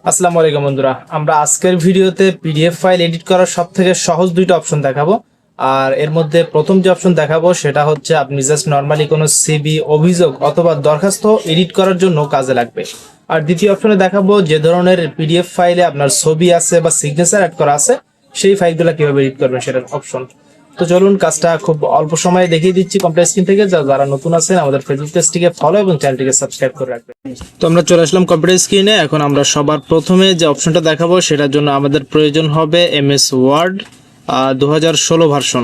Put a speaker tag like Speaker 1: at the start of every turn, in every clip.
Speaker 1: আসসালামু আলাইকুম বন্ধুরা, আমরা আজকের ভিডিওতে পিডিএফ ফাইল এডিট করার সবথেকে সহজ দুইটা অপশন দেখাবো। আর এর মধ্যে প্রথম যে অপশন দেখাবো সেটা হচ্ছে আপনি জাস্ট নর্মালি কোনো সিভি, অভিযোগ অথবা দরখাস্ত এডিট করার জন্য কাজে লাগবে। আর দ্বিতীয় অপশনে দেখাবো যে ধরনের পিডিএফ ফাইলে আপনার ছবি আছে বা সিগনেচার অ্যাড করা আছে সেই ফাইলগুলো কিভাবে এডিট করবেন সেটার অপশন। তো চলুন কাজটা খুব অল্প সময়ে দেখিয়ে দিচ্ছি কম্পিউটার স্ক্রিন থেকে। যারা নতুন আছেন আমাদের ফেসবুক পেজটিকে ফলো এবং চ্যানেলটিকে সাবস্ক্রাইব করে রাখবেন। তো আমরা চলে আসলাম কম্পিউটার স্ক্রিনে। এখন আমরা সবার প্রথমে যে অপশনটা দেখাবো সেটার জন্য আমাদের প্রয়োজন হবে এমএস ওয়ার্ড 2016 ভার্সন।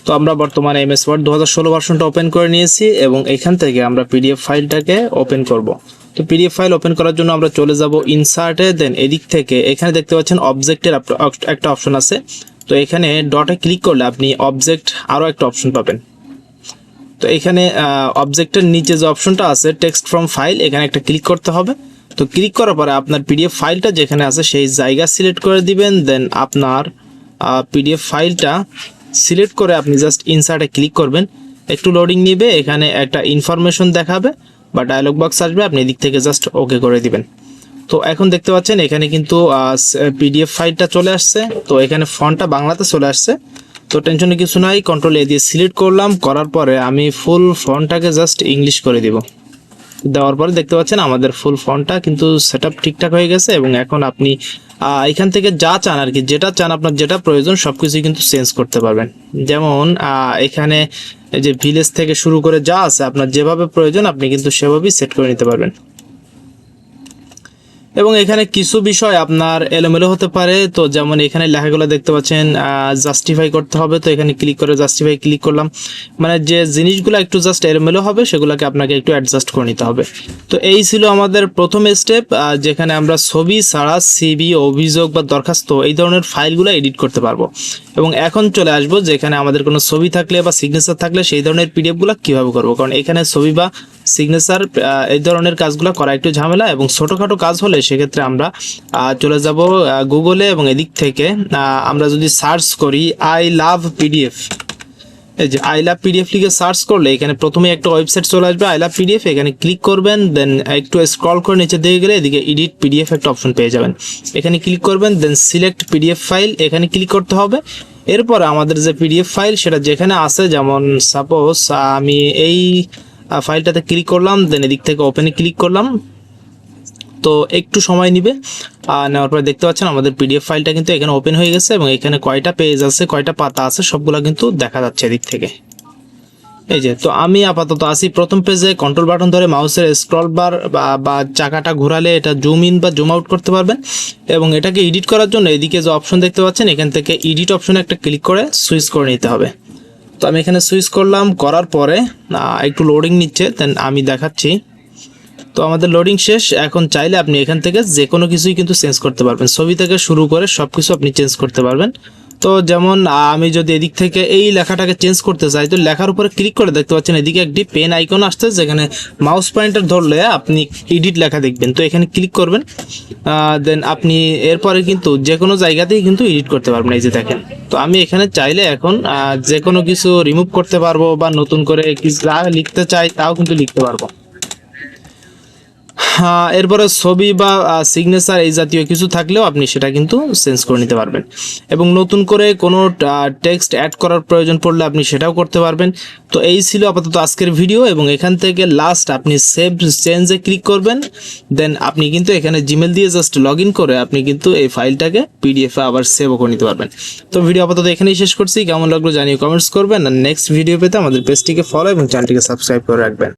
Speaker 1: তো আমরা বর্তমানে এমএস ওয়ার্ড 2016 ভার্সনটা ওপেন করে নিয়েছি এবং এখান থেকে আমরা পিডিএফ ফাইলটাকে ওপেন করব। তো পিডিএফ ফাইল ওপেন করার জন্য আমরা চলে যাব ইনসার্টে, দেন এদিক থেকে এখানে দেখতে পাচ্ছেন অবজেক্টের একটা অপশন আছে। তো এখানে ডটে ক্লিক করলে আপনি অবজেক্ট আরও একটা অপশন পাবেন। তো এখানে অবজেক্টের নিচে যে অপশনটা আছে টেক্সট ফ্রম ফাইল, এখানে একটা ক্লিক করতে হবে। তো ক্লিক করার পরে আপনার পিডিএফ ফাইলটা যেখানে আছে সেই জায়গা সিলেক্ট করে দিবেন। দেন আপনার পিডিএফ ফাইলটা সিলেক্ট করে আপনি জাস্ট ইনসার্টে ক্লিক করবেন। একটু লোডিং নিবে, এখানে একটা ইনফরমেশন দেখাবে বা ডায়লগ বক্স আসবে, আপনি এদিক থেকে জাস্ট ওকে করে দিবেন। তো এখন দেখতে পাচ্ছেন এখানে কিন্তু পিডিএফ ফাইলটা চলে আসছে। তো এখানে ফন্টটা বাংলাতে চলে আসছে। তো টেনশনে কিছু নাই, কন্ট্রোল এ দিয়ে সিলেক্ট করলাম, করার পরে আমি ফুল ফন্টটাকে জাস্ট ইংলিশ করে দিব। দেওয়ার পরে দেখতে পাচ্ছেন আমাদের ফুল ফন্টটা কিন্তু সেটআপ ঠিকঠাক হয়ে গেছে। এবং এখন আপনি এখান থেকে যা চান আর কি, যেটা চান আপনার যেটা প্রয়োজন সবকিছুই কিন্তু চেঞ্জ করতে পারবেন। যেমন এখানে এই যে ভিলেজ থেকে শুরু করে যা আছে আপনার যেভাবে প্রয়োজন আপনি কিন্তু সেভাবেই সেট করে নিতে পারবেন। এবং এখানে কিছু বিষয় আপনার এলোমেলো হতে পারে। তো যেমন এখানে লেখাগুলো দেখতে পাচ্ছেন জাস্টিফাই করতে হবে। তো এখানে ক্লিক করে জাস্টিফাই ক্লিক করলাম, মানে যে জিনিসগুলো একটু জাস্ট এলোমেলো হবে সেগুলোকে আপনাকে একটু অ্যাডজাস্ট করে নিতে হবে। তো এই ছিল আমাদের প্রথম স্টেপ, যেখানে আমরা ছবি ছাড়া সিভি, অভিযোগ বা দরখাস্ত এই ধরনের ফাইলগুলো এডিট করতে পারবো। এবং এখন চলে আসবো যেখানে আমাদের কোনো ছবি থাকলে বা সিগনেচার থাকলে সেই ধরনের পিডিএফগুলো কীভাবে করবো। কারণ এখানে ছবি বা সিগনেচার এই ধরনের কাজগুলো করা একটু ঝামেলা, এবং ছোটোখাটো কাজ হলে সেক্ষেত্রে আমরা চলে যাব গুগলে এবং এদিক থেকে আমরা যদি সার্চ করি আই লাভ পিডিএফ, এই যে আই লাভ পিডিএফ লিখে সার্চ করলে এখানে প্রথমে একটা ওয়েবসাইট চলে আসবে আই লাভ পিডিএফ, এখানে ক্লিক করবেন। দেন একটু স্ক্রল করে নিচে দিকে গেলে এদিকে এডিট পিডিএফ একটা অপশন পেয়ে যাবেন, এখানে ক্লিক করবেন। দেন সিলেক্ট পিডিএফ ফাইল, এখানে ক্লিক করতে হবে। এরপর আমাদের যে পিডিএফ ফাইল সেটা যেখানে আছে, যেমন সাপোজ আমি এই ফাইলটাতে ক্লিক করলাম, দেন এদিক থেকে ওপেনে ক্লিক করলাম। তো একটু সময় নিবে, নেওয়ার পরে দেখতে পাচ্ছেন আমাদের পিডিএফ ফাইলটা কিন্তু এখানে ওপেন হয়ে গেছে এবং এখানে কয়টা পেজ আছে, কয়টা পাতা আছে সবগুলো কিন্তু দেখা যাচ্ছে এদিক থেকে। এই যে, তো আমি আপাতত আসি প্রথম পেজে। কন্ট্রোল বাটন ধরে মাউসের স্ক্রল বার বা চাকাটা ঘোরালে এটা জুম ইন বা জুম আউট করতে পারবেন। এবং এটাকে এডিট করার জন্য এদিকে যে অপশন দেখতে পাচ্ছেন এখান থেকে এডিট অপশনে একটা ক্লিক করে সুইচ করে নিতে হবে। তো আমি এখানে সুইচ করলাম, করার পরে একটু লোডিং নিচ্ছে, দেন আমি দেখাচ্ছি। তো আমাদের লোডিং শেষ। এখন চাইলে আপনি এখান থেকে যে কোনো কিছুই কিন্তু চেঞ্জ করতে পারবেন, ছবি থেকে শুরু করে সব কিছু আপনি চেঞ্জ করতে পারবেন। তো যেমন আমি যদি এদিক থেকে এই লেখাটাকে চেঞ্জ করতে চাই, তো লেখার উপরে ক্লিক করে দেখতে পাচ্ছেন এদিকে একটি পেন আইকন আসছে, যেখানে মাউস পয়েন্টার ধরলে আপনি এডিট লেখা দেখবেন। তো এখানে ক্লিক করবেন, দেন আপনি এরপরে কিন্তু যে কোনো জায়গাতেই কিন্তু এডিট করতে পারবেন। এই যে দেখেন, তো আমি এখানে চাইলে এখন যে কোনো কিছু রিমুভ করতে পারবো বা নতুন করে কিছু যা লিখতে চাই তাও কিন্তু লিখতে পারবো। এরপরে ছবি বা সিগনেচার এই জাতীয় কিছু থাকলেও আপনি সেটা কিন্তু চেঞ্জ করে নিতে পারবেন। এবং নতুন করে কোনো টেক্সট অ্যাড করার প্রয়োজন পড়লে আপনি সেটাও করতে পারবেন। তো এই ছিল আপাতত আজকের ভিডিও। এবং এখান থেকে লাস্ট আপনি সেভ চেঞ্জে ক্লিক করবেন। দেন আপনি কিন্তু এখানে জিমেল দিয়ে জাস্ট লগ ইন করে আপনি কিন্তু এই ফাইলটাকে পিডিএফে আবার সেভও করে নিতে পারবেন। তো ভিডিও আপাতত এখানেই শেষ করছি। কেমন লাগলো জানিয়ে কমেন্টস করবেন। আর নেক্সট ভিডিও পেতে আমাদের পেজটিকে ফলো এবং চ্যানেলটিকে সাবস্ক্রাইব করে রাখবেন।